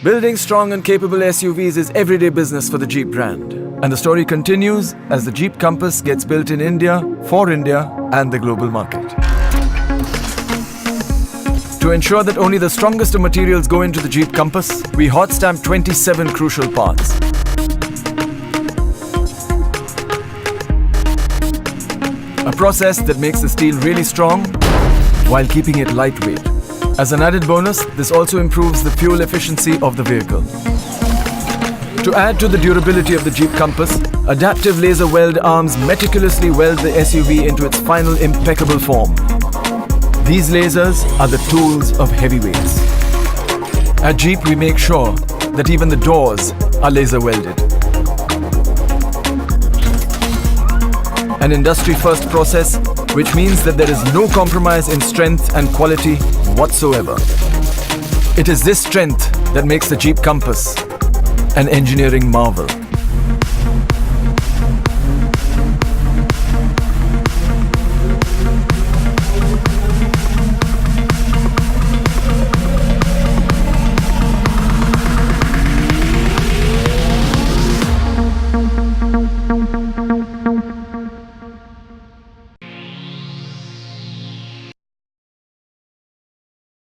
Building strong and capable SUVs is everyday business for the Jeep brand. And the story continues as the Jeep Compass gets built in India, for India, and the global market. To ensure that only the strongest of materials go into the Jeep Compass, we hot stamp 27 crucial parts. A process that makes the steel really strong while keeping it lightweight. As an added bonus, this also improves the fuel efficiency of the vehicle. To add to the durability of the Jeep Compass, adaptive laser weld arms meticulously weld the SUV into its final impeccable form. These lasers are the tools of heavyweights. At Jeep, we make sure that even the doors are laser welded. An industry-first process, which means that there is no compromise in strength and quality whatsoever. It is this strength that makes the Jeep Compass an engineering marvel.